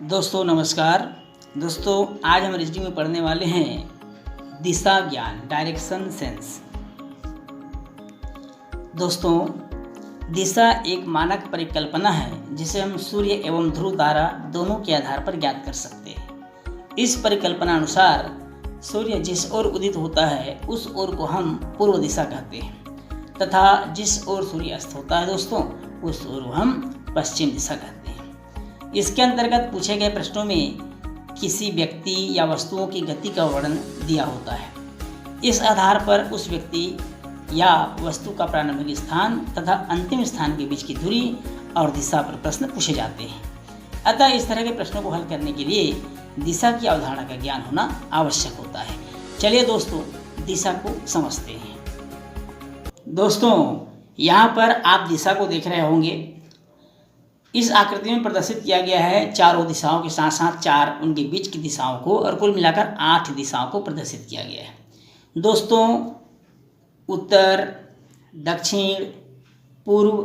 दोस्तों नमस्कार। दोस्तों आज हम रीजनिंग में पढ़ने वाले हैं दिशा ज्ञान, डायरेक्शन सेंस। दोस्तों दिशा एक मानक परिकल्पना है जिसे हम सूर्य एवं ध्रुव तारा दोनों के आधार पर ज्ञात कर सकते हैं। इस परिकल्पना अनुसार सूर्य जिस ओर उदित होता है उस ओर को हम पूर्व दिशा कहते हैं तथा जिस ओर सूर्य अस्त होता है दोस्तों उस ओर को हम पश्चिम दिशा कहते हैं। इसके अंतर्गत पूछे गए प्रश्नों में किसी व्यक्ति या वस्तुओं की गति का वर्णन दिया होता है। इस आधार पर उस व्यक्ति या वस्तु का प्रारंभिक स्थान तथा अंतिम स्थान के बीच की दूरी और दिशा पर प्रश्न पूछे जाते हैं। अतः इस तरह के प्रश्नों को हल करने के लिए दिशा की अवधारणा का ज्ञान होना आवश्यक होता है। चलिए दोस्तों दिशा को समझते हैं। दोस्तों यहाँ पर आप दिशा को देख रहे होंगे। इस आकृति में प्रदर्शित किया गया है चारों दिशाओं के साथ साथ चार उनके बीच की दिशाओं को और कुल मिलाकर 8 दिशाओं को प्रदर्शित किया गया है। दोस्तों उत्तर, दक्षिण, पूर्व,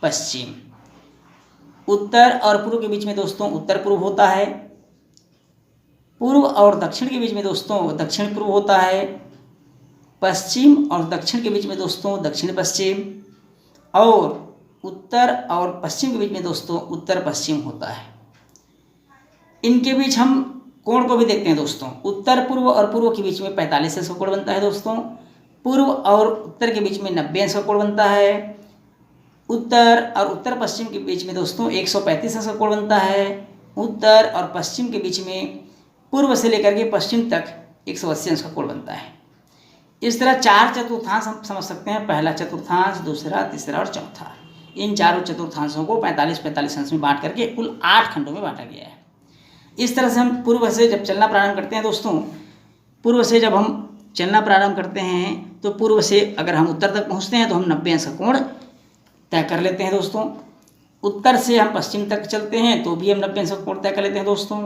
पश्चिम। उत्तर और पूर्व के बीच में दोस्तों उत्तर पूर्व होता है। पूर्व और दक्षिण के बीच में दोस्तों दक्षिण पूर्व होता है। पश्चिम और दक्षिण के बीच में दोस्तों दक्षिण पश्चिम और उत्तर और पश्चिम के बीच में दोस्तों उत्तर पश्चिम होता है। इनके बीच हम कोण को भी देखते हैं दोस्तों। उत्तर पूर्व और पूर्व के बीच में 45 अंश का कोण बनता है दोस्तों। पूर्व और उत्तर के बीच में 90 अंश का कोण बनता है। उत्तर और उत्तर पश्चिम के बीच में दोस्तों 135 अंश का कोण बनता है। उत्तर और पश्चिम के बीच में पूर्व से लेकर के पश्चिम तक 180 अंश का कोण बनता है। इस तरह 4 चतुर्थांश हम समझ सकते हैं। पहला चतुर्थांश, दूसरा, तीसरा और चौथा। इन चारों चतुर्थांशों को 45-45 अंश में बांट करके कुल 8 खंडों में बांटा गया है। इस तरह से हम पूर्व से जब चलना प्रारंभ करते हैं दोस्तों, पूर्व से जब हम चलना प्रारंभ करते हैं तो पूर्व से अगर हम उत्तर तक पहुंचते हैं तो हम 90 अंश का कोण तय कर लेते हैं दोस्तों। उत्तर से हम पश्चिम तक चलते हैं तो भी हम 90 अंश का कोण तय कर लेते हैं दोस्तों।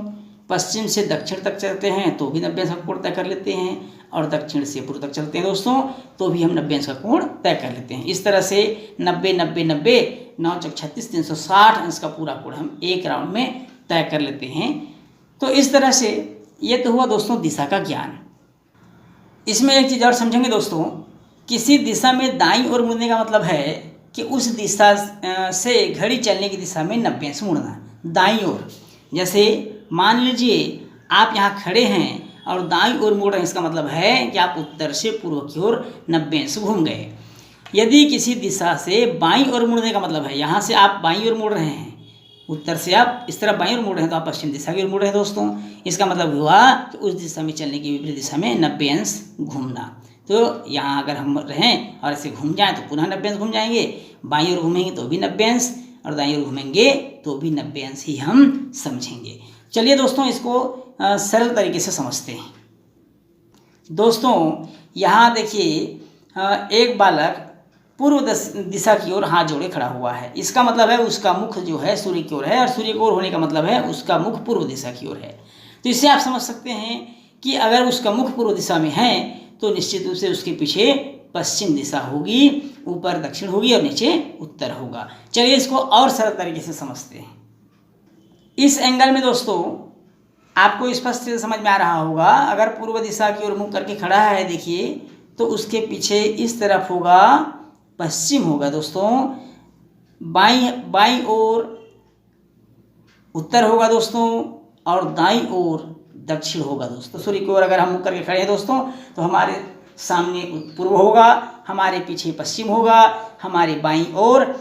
पश्चिम से दक्षिण तक चलते हैं तो भी 90 अंश का कोण तय कर लेते हैं और दक्षिण से पूर्व तक चलते हैं दोस्तों तो भी हम 90 अंश का कोण तय कर लेते हैं। इस तरह से 90 90 90 9 चौक 36 360 अंश का पूरा कोण हम एक राउंड में तय कर लेते हैं। तो इस तरह से ये तो हुआ दोस्तों दिशा का ज्ञान। इसमें एक चीज़ और समझेंगे दोस्तों, किसी दिशा में दाईं ओर मुड़ने का मतलब है कि उस दिशा से घड़ी चलने की दिशा में 90 अंश मुड़ना, दाईं ओर। जैसे मान लीजिए आप यहाँ खड़े हैं और दाईं ओर मुड़ रहे हैं, इसका मतलब है कि आप उत्तर से पूर्व की ओर 90 अंश घूम गए। यदि किसी दिशा से बाईं ओर मुड़ने का मतलब है, यहाँ से आप बाईं ओर मुड़ रहे हैं, उत्तर से आप इस तरह बाईं ओर मुड़ रहे हैं तो आप पश्चिम दिशा की ओर मुड़ रहे हैं दोस्तों। इसका मतलब हुआ कि उस दिशा में चलने की विपरीत दिशा में 90 अंश घूमना। तो यहाँ अगर हम रहें और ऐसे घूम जाएँ तो पुनः 90 अंश घूम जाएंगे। बाईं ओर घूमेंगे तो भी 90 अंश और दाईं ओर घूमेंगे तो भी 90 अंश ही हम समझेंगे। चलिए दोस्तों इसको सरल तरीके से समझते हैं। दोस्तों यहाँ देखिए एक बालक पूर्व दिशा की ओर हाथ जोड़े खड़ा हुआ है। इसका मतलब है उसका मुख जो है सूर्य की ओर है और सूर्य की ओर होने का मतलब है उसका मुख पूर्व दिशा की ओर है। तो इससे आप समझ सकते हैं कि अगर उसका मुख पूर्व दिशा में है तो निश्चित रूप से उसके पीछे पश्चिम दिशा होगी, ऊपर दक्षिण होगी और नीचे उत्तर होगा। चलिए इसको और सरल तरीके से समझते हैं। इस एंगल में दोस्तों आपको स्पष्ट समझ में आ रहा होगा, अगर पूर्व दिशा की ओर मुख करके खड़ा है देखिए तो उसके पीछे इस तरफ होगा पश्चिम होगा दोस्तों, बाईं ओर उत्तर होगा दोस्तों और दाईं ओर दक्षिण होगा दोस्तों। सूर्य की ओर अगर हम मुख करके खड़े हैं दोस्तों तो हमारे सामने पूर्व होगा, हमारे पीछे पश्चिम होगा, हमारे बाईं ओर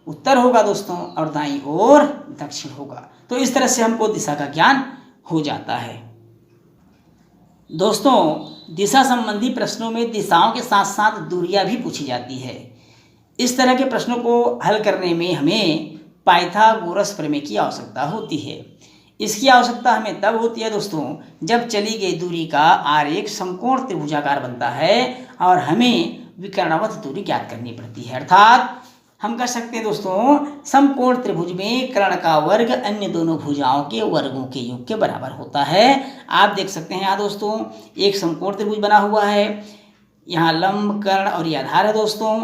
उत्तर होगा दोस्तों और दाईं ओर दक्षिण होगा। तो इस तरह से हमको दिशा का ज्ञान हो जाता है। दोस्तों दिशा संबंधी प्रश्नों में दिशाओं के साथ साथ दूरियां भी पूछी जाती है। इस तरह के प्रश्नों को हल करने में हमें पाइथागोरस प्रमेय की आवश्यकता होती है। इसकी आवश्यकता हमें तब होती है दोस्तों जब चली गई दूरी का आरेख समकोण त्रिभुजाकार बनता है और हमें विकर्णवत दूरी ज्ञात करनी पड़ती है। अर्थात हम कह सकते हैं दोस्तों समकोण त्रिभुज में कर्ण का वर्ग अन्य दोनों भुजाओं के वर्गों के योग के बराबर होता है। आप देख सकते हैं यहाँ दोस्तों एक समकोण त्रिभुज बना हुआ है, यहाँ लंब, कर्ण और ये आधार है दोस्तों।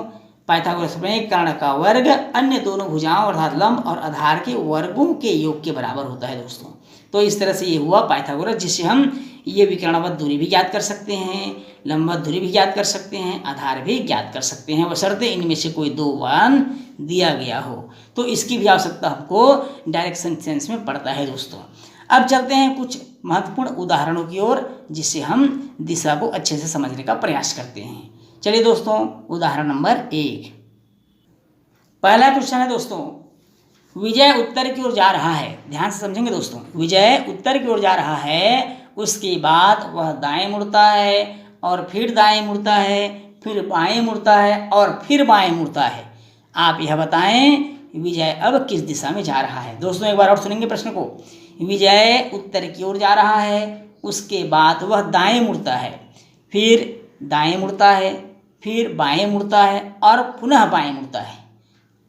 पाइथागोरस प्रमेय कर्ण का वर्ग अन्य दोनों भुजाओं अर्थात लंब और आधार के वर्गों के योग के बराबर होता है दोस्तों। तो इस तरह से ये हुआ पाइथागोरस, जिससे हम ये विकर्णवत दूरी भी ज्ञात कर सकते हैं, लंबवत दूरी भी ज्ञात कर सकते हैं, आधार भी ज्ञात कर सकते हैं, बशर्ते इनमें से कोई दो मान दिया गया हो। तो इसकी भी आवश्यकता हमको डायरेक्शन सेंस में पड़ता है दोस्तों। अब चलते हैं कुछ महत्वपूर्ण उदाहरणों की ओर, जिससे हम दिशा को अच्छे से समझने का प्रयास करते हैं। चलिए दोस्तों, उदाहरण नंबर 1। पहला क्वेश्चन है दोस्तों, विजय उत्तर की ओर जा रहा है। ध्यान से समझेंगे दोस्तों, विजय उत्तर की ओर जा रहा है, उसके बाद वह दाएं मुड़ता है और फिर दाएं मुड़ता है, फिर बाएं मुड़ता है और फिर बाएं मुड़ता है। आप यह बताएं विजय अब किस दिशा में जा रहा है। दोस्तों एक बार और सुनेंगे प्रश्न को। विजय उत्तर की ओर जा रहा है, उसके बाद वह दाएं मुड़ता है, फिर दाएं मुड़ता है, फिर बाएं मुड़ता है और पुनः बाएं मुड़ता है।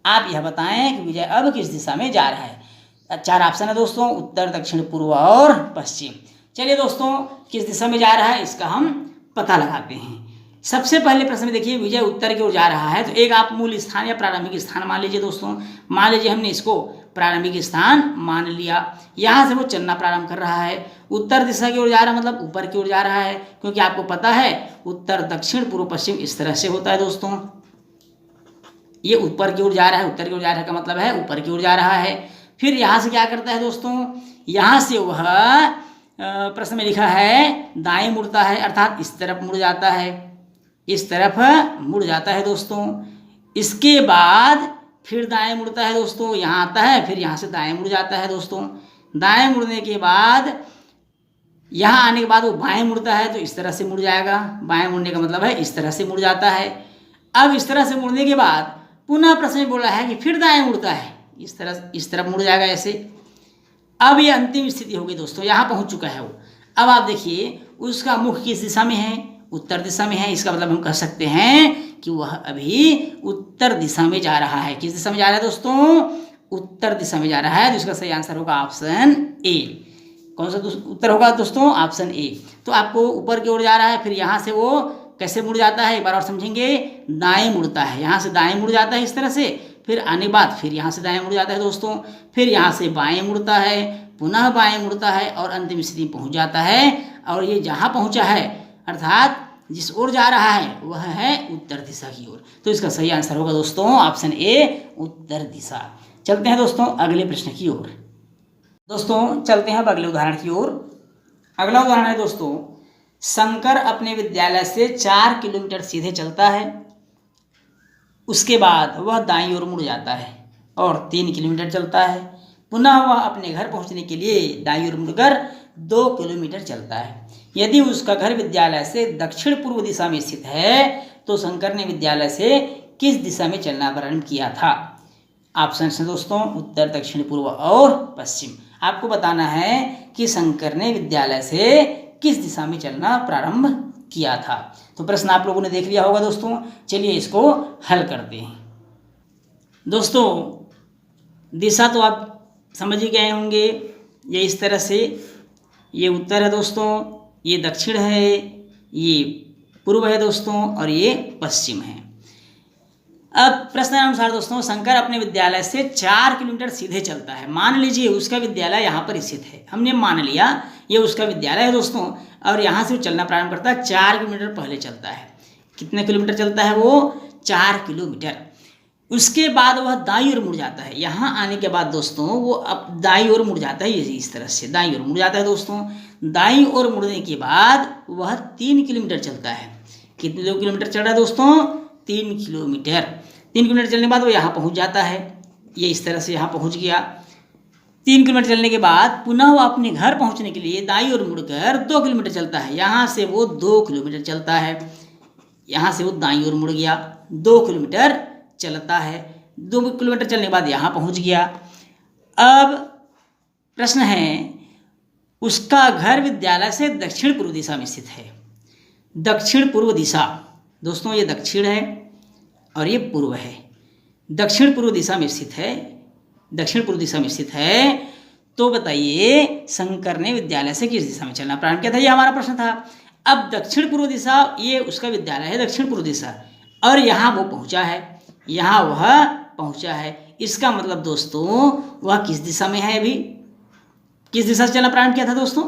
आप यह बताएं कि विजय अब किस दिशा में जा रहा है। 4 ऑप्शन है दोस्तों, उत्तर, दक्षिण, पूर्व और पश्चिम। चलिए दोस्तों, किस दिशा में जा रहा है इसका हम पता लगाते हैं। सबसे पहले प्रश्न में देखिए, विजय उत्तर की ओर जा रहा है, तो एक आप मूल स्थान या प्रारंभिक स्थान मान लीजिए दोस्तों। मान लीजिए हमने इसको प्रारंभिक स्थान मान लिया। यहाँ से वो चलना प्रारंभ कर रहा है, उत्तर दिशा की ओर जा रहा है, मतलब ऊपर की ओर जा रहा है, क्योंकि आपको पता है उत्तर, दक्षिण, पूर्व, पश्चिम इस तरह से होता है दोस्तों। ये ऊपर की ओर जा रहा है, उत्तर की ओर जा रहा है का मतलब है ऊपर की ओर जा रहा है। फिर यहाँ से क्या करता है दोस्तों, यहाँ से वह प्रश्न में लिखा है दाएं मुड़ता है, अर्थात इस तरफ मुड़ जाता है, इस तरफ मुड़ जाता है दोस्तों। इसके बाद फिर दाएं मुड़ता है दोस्तों, यहाँ आता है, फिर यहाँ से दाएं मुड़ जाता है दोस्तों। दाएं मुड़ने के बाद यहाँ आने के बाद वो बाएं मुड़ता है, तो इस तरह से मुड़ जाएगा। बाएं मुड़ने का मतलब है इस तरह से मुड़ जाता है। अब इस तरह से मुड़ने के बाद पुनः प्रश्न में बोला है कि फिर दाएं मुड़ता है, इस तरफ मुड़ जाएगा ऐसे। अब ये अंतिम स्थिति होगी दोस्तों, यहाँ पहुँच चुका है वो। अब आप देखिए उसका मुख किस दिशा में है, उत्तर दिशा में है। इसका मतलब हम कह सकते हैं कि वह अभी उत्तर दिशा में जा रहा है। किस दिशा में जा रहा है दोस्तों, उत्तर दिशा में जा रहा है। तो इसका सही आंसर होगा ऑप्शन ए। कौन सा उत्तर होगा दोस्तों, ऑप्शन ए। तो आपको ऊपर की ओर जा रहा है, फिर यहाँ से वो कैसे मुड़ जाता है एक बार और समझेंगे। दाएं मुड़ता है, यहाँ से दाएं मुड़ जाता है इस तरह से, फिर आने बाद फिर यहाँ से दाएं मुड़ जाता है दोस्तों, फिर यहाँ से बाएं मुड़ता है, पुनः बाएं मुड़ता है और अंतिम स्थिति में पहुँच जाता है। और ये जहाँ पहुँचा है अर्थात जिस ओर जा रहा है वह है उत्तर दिशा की ओर। तो इसका सही आंसर होगा दोस्तों ऑप्शन ए, उत्तर दिशा। चलते हैं दोस्तों अगले प्रश्न की ओर। दोस्तों चलते हैं अब अगले उदाहरण की ओर। अगला उदाहरण है दोस्तों, शंकर अपने विद्यालय से 4 किलोमीटर सीधे चलता है, उसके बाद वह दाईं ओर मुड़ जाता है और 3 किलोमीटर चलता है। पुनः वह अपने घर पहुंचने के लिए दाईं ओर मुड़कर 2 किलोमीटर चलता है। यदि उसका घर विद्यालय से दक्षिण पूर्व दिशा में स्थित है, तो शंकर ने विद्यालय से किस दिशा में चलना प्रारंभ किया था। ऑप्शन है दोस्तों, उत्तर, दक्षिण, पूर्व और पश्चिम। आपको बताना है कि शंकर ने विद्यालय से किस दिशा में चलना प्रारंभ किया था। तो प्रश्न आप लोगों ने देख लिया होगा दोस्तों। चलिए इसको हल करते हैं। दोस्तों दिशा तो आप समझ ही गए होंगे, ये इस तरह से, ये उत्तर है दोस्तों, ये दक्षिण है, ये पूर्व है दोस्तों और ये पश्चिम है। अब प्रश्न अनुसार दोस्तों, शंकर अपने विद्यालय से 4 किलोमीटर सीधे चलता है। मान लीजिए उसका विद्यालय यहाँ पर स्थित है, हमने मान लिया ये उसका विद्यालय है दोस्तों, और यहाँ से वो चलना प्रारंभ करता है। 4 किलोमीटर पहले चलता है। कितने किलोमीटर चलता है वो, 4 किलोमीटर। उसके बाद वह दाईं ओर मुड़ जाता है। यहाँ आने के बाद दोस्तों वो अब दाईं ओर मुड़ जाता है, ये इस तरह से दाईं ओर मुड़ जाता है दोस्तों। दाईं ओर मुड़ने के बाद वह 3 किलोमीटर चलता है। कितने किलोमीटर चल रहा है दोस्तों, 3 किलोमीटर। 3 किलोमीटर चलने के बाद वो यहाँ पहुँच जाता है, ये इस तरह से यहाँ पहुँच गया। 3 किलोमीटर चलने के बाद पुनः वो अपने घर पहुँचने के लिए दाईं ओर मुड़कर 2 किलोमीटर चलता है। यहाँ से वो 2 किलोमीटर चलता है, यहाँ से वो दाईं ओर मुड़ गया, 2 किलोमीटर चलता है। 2 किलोमीटर चलने के बाद यहाँ पहुँच गया। अब प्रश्न है, उसका घर विद्यालय से दक्षिण पूर्व दिशा में स्थित है। दक्षिण पूर्व दिशा दोस्तों, ये दक्षिण है और ये पूर्व है। दक्षिण पूर्व दिशा में स्थित है, दक्षिण पूर्व दिशा में स्थित है। तो बताइए शंकर ने विद्यालय से किस दिशा में चलना प्रारंभ किया था, ये हमारा प्रश्न था। अब दक्षिण पूर्व दिशा, ये उसका विद्यालय है दक्षिण पूर्व दिशा, और यहाँ वो पहुँचा है। यहाँ वह पहुँचा है। इसका मतलब दोस्तों वह किस दिशा में है? अभी किस दिशा से चलना प्रारंभ किया था दोस्तों?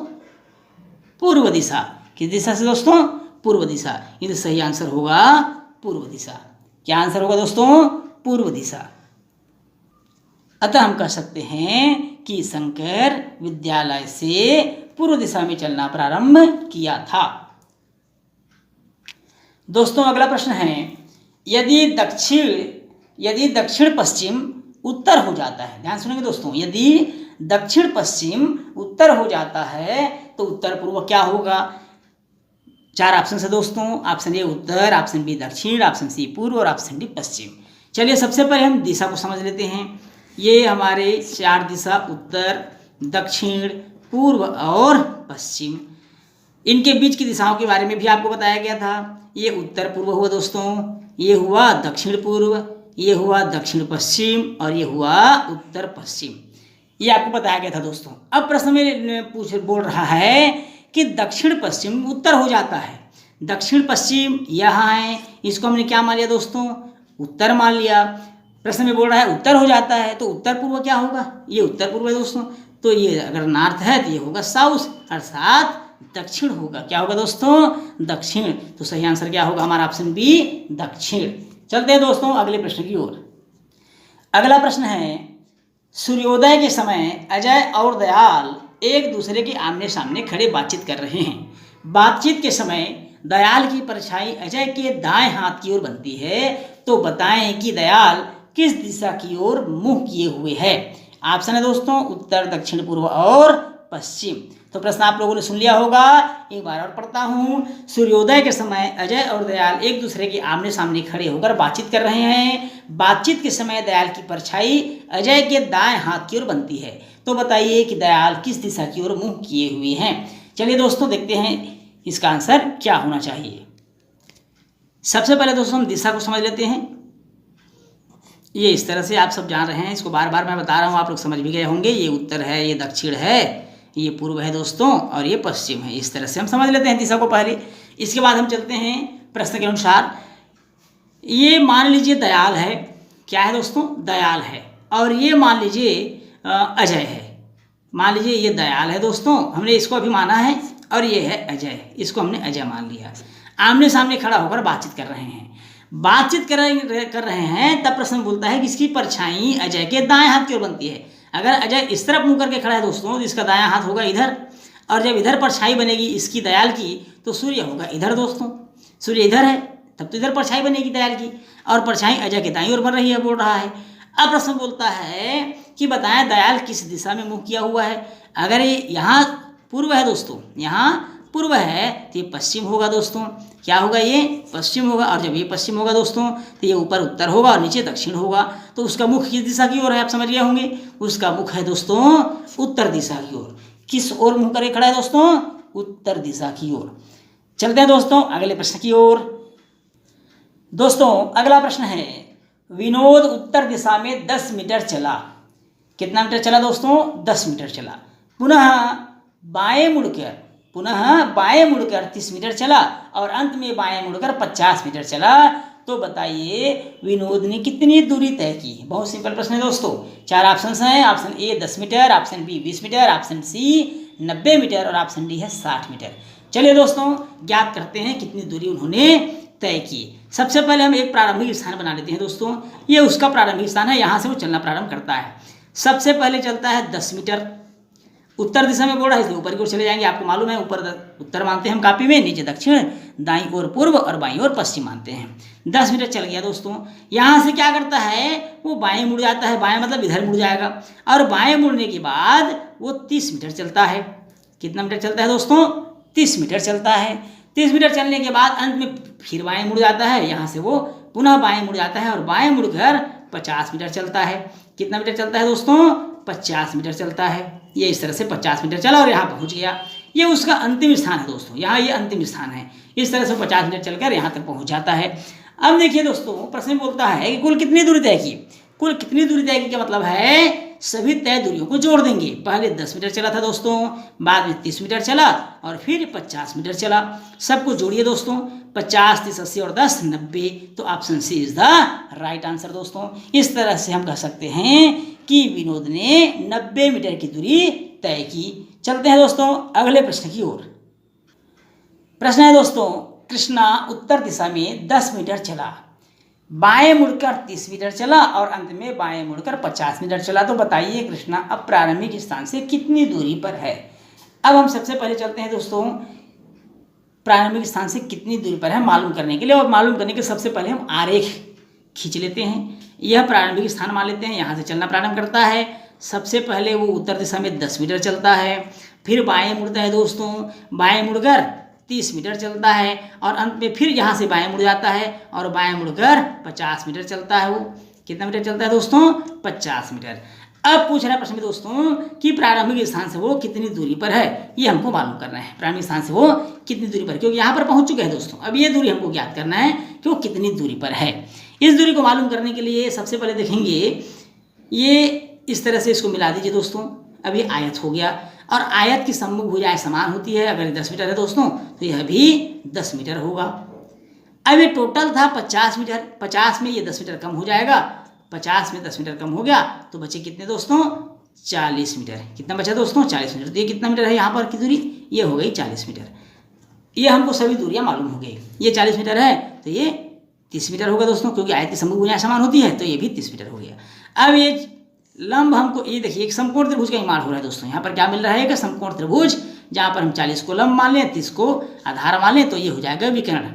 पूर्व दिशा। किस दिशा से दोस्तों? पूर्व दिशा। ये सही आंसर होगा पूर्व दिशा। क्या आंसर होगा दोस्तों? पूर्व दिशा। अतः हम कह सकते हैं कि शंकर विद्यालय से पूर्व दिशा में चलना प्रारंभ किया था। दोस्तों अगला प्रश्न है, यदि दक्षिण पश्चिम उत्तर हो जाता है, ध्यान सुनेंगे दोस्तों, यदि दक्षिण पश्चिम उत्तर हो जाता है तो उत्तर पूर्व क्या होगा? 4 ऑप्शन है दोस्तों। ऑप्शन ए उत्तर, ऑप्शन बी दक्षिण, ऑप्शन सी पूर्व और ऑप्शन डी पश्चिम। चलिए सबसे पहले हम दिशा को समझ लेते हैं। ये हमारे 4 दिशा उत्तर, दक्षिण, पूर्व और पश्चिम, इनके बीच की दिशाओं के बारे में भी आपको बताया गया था। ये उत्तर पूर्व हुआ दोस्तों, ये हुआ दक्षिण पूर्व, ये हुआ दक्षिण पश्चिम और ये हुआ उत्तर पश्चिम। ये आपको बताया गया था दोस्तों। अब प्रश्न में बोल रहा है कि दक्षिण पश्चिम उत्तर हो जाता है। दक्षिण पश्चिम यहाँ है, इसको हमने क्या मान लिया दोस्तों? उत्तर मान लिया। प्रश्न में बोल रहा है उत्तर हो जाता है तो उत्तर पूर्व क्या होगा? ये उत्तर पूर्व है दोस्तों। तो ये अगर नॉर्थ है तो ये होगा साउथ, अर्थात दक्षिण होगा। क्या होगा दोस्तों? दक्षिण। तो सही आंसर क्या होगा? हमारा ऑप्शन बी दक्षिण। चलते हैं दोस्तों अगले प्रश्न की ओर। अगला प्रश्न है, सूर्योदय के समय अजय और दयाल एक दूसरे के आमने सामने खड़े बातचीत कर रहे हैं। बातचीत के समय दयाल की परछाई अजय के दाएं हाथ की ओर बनती है, तो बताएं कि दयाल किस दिशा की ओर मुंह किए हुए है? ऑप्शन है दोस्तों उत्तर, दक्षिण, पूर्व और पश्चिम। तो प्रश्न आप लोगों ने सुन लिया होगा, एक बार और पढ़ता हूँ। सूर्योदय के समय अजय और दयाल एक दूसरे के आमने सामने खड़े होकर बातचीत कर रहे हैं। बातचीत के समय दयाल की परछाई अजय के दाएं हाथ की ओर बनती है, तो बताइए कि दयाल किस दिशा की ओर मुंह किए हुए हैं? चलिए दोस्तों देखते हैं इसका आंसर क्या होना चाहिए। सबसे पहले दोस्तों हम दिशा को समझ लेते हैं। ये इस तरह से आप सब जान रहे हैं, इसको बार बार मैं बता रहा हूँ, आप लोग समझ भी गए होंगे। ये उत्तर है, ये दक्षिण है, ये पूर्व है दोस्तों और ये पश्चिम है। इस तरह से हम समझ लेते हैं दिशा को पहले। इसके बाद हम चलते हैं प्रश्न के अनुसार। ये मान लीजिए दयाल है, क्या है दोस्तों? दयाल है। और ये मान लीजिए अजय है। मान लीजिए ये दयाल है दोस्तों, हमने इसको अभी माना है, और ये है अजय, इसको हमने अजय मान लिया। आमने सामने खड़ा होकर बातचीत कर रहे हैं। बातचीत कर रहे हैं तब प्रश्न बोलता है कि इसकी परछाई अजय के दाएं हाथ की ओर बनती है। अगर अजय इस तरफ मुंह करके खड़ा है दोस्तों तो इसका दायां हाथ होगा इधर, और जब इधर परछाई बनेगी इसकी दयाल की तो सूर्य होगा इधर दोस्तों। सूर्य इधर है तब तो इधर परछाई बनेगी दयाल की, और परछाई अजय के दाईं ओर बन रही है, बोल रहा है। अब प्रश्न बोलता है कि बताएं दयाल किस दिशा में मुंह किया हुआ है। अगर ये यहाँ पूर्व है दोस्तों, यहाँ पूर्व है तो ये पश्चिम होगा दोस्तों। क्या होगा? ये पश्चिम होगा। और जब ये पश्चिम होगा दोस्तों तो ये ऊपर उत्तर होगा और नीचे दक्षिण होगा। तो उसका मुख किस दिशा की ओर है? आप समझ गए होंगे, उसका मुख है दोस्तों उत्तर दिशा की ओर। किस ओर मुंह करके खड़ा है दोस्तों? उत्तर दिशा की ओर। चलते हैं दोस्तों अगले प्रश्न की ओर। दोस्तों अगला प्रश्न है, विनोद उत्तर दिशा में 10 मीटर चला। कितना मीटर चला दोस्तों? 10 मीटर चला। पुनः बाएं मुड़कर 30 मीटर चला और अंत में बाएं मुड़कर 50 मीटर चला। तो बताइए विनोद ने कितनी दूरी तय की? बहुत सिंपल प्रश्न है दोस्तों। 4 ऑप्शन हैं। Option A 10 metre, option B 20 metre, option C 90 metre और ऑप्शन डी है 60 मीटर। चलिए दोस्तों ज्ञात करते हैं कितनी दूरी उन्होंने तय की। सबसे पहले हम एक प्रारंभिक स्थान बना लेते हैं दोस्तों। ये उसका प्रारंभिक स्थान है, यहाँ से वो चलना प्रारंभ करता है। सबसे पहले चलता है 10 मीटर, उत्तर दिशा में बोल रहा है इसलिए ऊपर की ओर चले जाएंगे। आपको मालूम है ऊपर उत्तर मानते हैं हम कापी में, नीचे दक्षिण, दाईं ओर पूर्व और बाईं ओर पश्चिम मानते हैं। 10 मीटर चल गया दोस्तों। यहाँ से क्या करता है, वो बाएं मुड़ जाता है। बाएं मतलब इधर मुड़ जाएगा, और बाएं मुड़ने के बाद वो 30 मीटर चलता है। कितना मीटर चलता है दोस्तों? 30 मीटर चलता है। 30 मीटर चलने के बाद अंत में फिर बाएं मुड़ जाता है। यहाँ से वो पुनः बाएं मुड़ जाता है और बाएं मुड़कर 50 मीटर चलता है। कितना मीटर चलता है दोस्तों? 50 मीटर चलता है। ये इस तरह से 50 मीटर चला और यहाँ पहुँच गया। ये उसका अंतिम स्थान है दोस्तों, यहाँ ये अंतिम स्थान है। इस तरह से 50 मीटर चलकर यहाँ तक पहुँच जाता है। अब देखिए दोस्तों प्रश्न बोलता है कि कुल कितनी दूरी तय की। कुल कितनी दूरी तय की का मतलब है सभी तय दूरियों को जोड़ देंगे। पहले 10 मीटर चला था दोस्तों, बाद में 30 मीटर चला और फिर 50 मीटर चला। सबको जोड़िए दोस्तों, 50, 30, 80 और 10, 90। तो option C is the right answer दोस्तों। इस तरह से हम कह सकते हैं कि विनोद ने 90 मीटर की दूरी तय की। चलते हैं दोस्तों अगले प्रश्न की ओर। प्रश्न है दोस्तों, कृष्णा उत्तर दिशा में 10 मीटर चला, बाएं मुड़कर 30 मीटर चला और अंत में बाएं मुड़कर 50 मीटर चला। तो बताइए कृष्णा अब प्रारंभिक स्थान से कितनी दूरी पर है। अब हम सबसे पहले चलते हैं दोस्तों प्रारंभिक स्थान से कितनी दूरी पर है मालूम करने के लिए, और मालूम करने के सबसे पहले हम आरेख खींच लेते हैं। यह प्रारंभिक स्थान मान लेते हैं, यहाँ से चलना प्रारंभ करता है। सबसे पहले वो उत्तर दिशा में 10 मीटर चलता है, फिर बाएं मुड़ता है दोस्तों, बाएं मुड़कर 30 मीटर चलता है और अंत में फिर यहाँ से बाएं मुड़ जाता है और बाएं मुड़कर 50 मीटर चलता है। वो कितना मीटर चलता है दोस्तों? 50 मीटर। अब पूछ रहा है प्रश्न में दोस्तों कि प्रारंभिक स्थान से वो कितनी दूरी पर है, ये हमको मालूम करना है। प्रारंभिक स्थान से वो कितनी दूरी पर, क्योंकि यहाँ पर पहुँच चुके हैं दोस्तों। अब ये दूरी हमको ज्ञात करना है कि वो कितनी दूरी पर है। इस दूरी को मालूम करने के लिए सबसे पहले देखेंगे, ये इस तरह से इसको मिला दीजिए दोस्तों। अब ये आयत हो गया और आयत की सम्मुख भुजाएं समान होती है। अगर 10 मीटर है दोस्तों तो यह भी 10 मीटर होगा। अब ये टोटल था 50 मीटर, 50 में ये 10 मीटर कम हो जाएगा, 50 में 10 मीटर कम हो गया तो बचे कितने दोस्तों? 40 मीटर। कितना बचा दोस्तों? 40 मीटर। तो ये कितना मीटर है यहाँ पर की दूरी? ये हो गई 40 मीटर। ये हमको सभी दूरियाँ मालूम हो गई। ये 40 मीटर है तो ये 30 मीटर होगा दोस्तों, क्योंकि आयत की सम्मुख भुजाएं समान होती है तो ये भी 30 मीटर हो गया। अब ये लंब हमको, ये देखिए एक समकोण त्रिभुज का निर्माण हो रहा है दोस्तों। यहाँ पर क्या मिल रहा है? एक समकोण त्रिभुज, जहाँ पर हम 40 को लंब मान लें, 30 को आधार मान लें, तो ये हो जाएगा विकर्ण।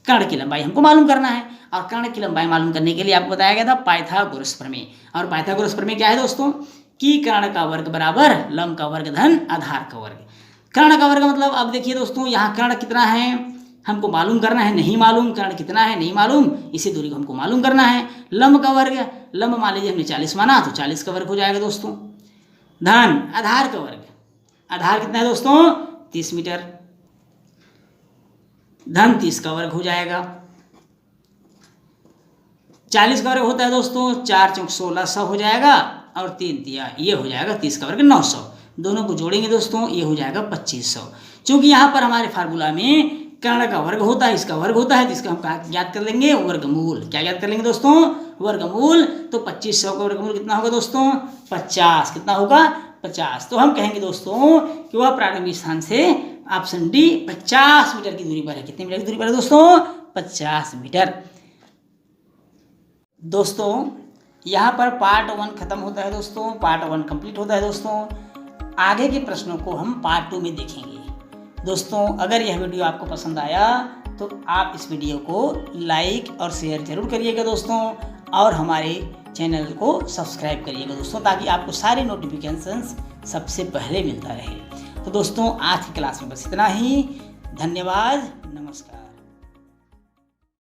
कर्ण की लंबाई हमको मालूम करना है और कर्ण की लंबाई मालूम करने के लिए आपको बताया गया था पाइथागोरस प्रमेय। और पाइथागोरस प्रमेय क्या है दोस्तों? कि कर्ण का वर्ग बराबर लंब का वर्ग धन आधार का वर्ग। कर्ण का वर्ग मतलब, अब देखिए दोस्तों यहाँ कर्ण कितना है हमको मालूम करना है, नहीं मालूम। कर्ण कितना है नहीं मालूम, इसी दूरी को हमको मालूम करना है। लंब का वर्ग, लंब मान लीजिए हमने 40 माना तो 40 का वर्ग हो जाएगा दोस्तों। धन आधार का वर्ग, आधार कितना है दोस्तों? 30 मीटर। धन 30 का वर्ग हो जाएगा। 40 का वर्ग होता है दोस्तों 4 चौक 1600 हो जाएगा और 3 तिया ये हो जाएगा 30 का वर्ग 900। दोनों को जोड़ेंगे दोस्तों ये हो जाएगा 2500। क्योंकि यहाँ पर हमारे फार्मूला में कर्ण का वर्ग होता है, इसका वर्ग होता है, तो इसका हम ज्ञात कर लेंगे वर्गमूल। क्या ज्ञात कर लेंगे दोस्तों? वर्गमूल। तो 2500 का वर्गमूल कितना होगा दोस्तों? 50। कितना होगा? 50। तो हम कहेंगे दोस्तों कि वह प्रारंभिक स्थान से ऑप्शन डी 50 मीटर की दूरी पर है। कितने मीटर की दूरी पर है दोस्तों? 50 मीटर। दोस्तों यहाँ पर पार्ट 1 खत्म होता है दोस्तों, पार्ट 1 कंप्लीट होता है दोस्तों। आगे के प्रश्नों को हम पार्ट 2 में देखेंगे। दोस्तों अगर यह वीडियो आपको पसंद आया तो आप इस वीडियो को लाइक और शेयर जरूर करिएगा दोस्तों, और हमारे चैनल को सब्सक्राइब करिएगा दोस्तों, ताकि आपको सारे नोटिफिकेशंस सबसे पहले मिलता रहे। तो दोस्तों आज की क्लास में बस इतना ही। धन्यवाद, नमस्कार।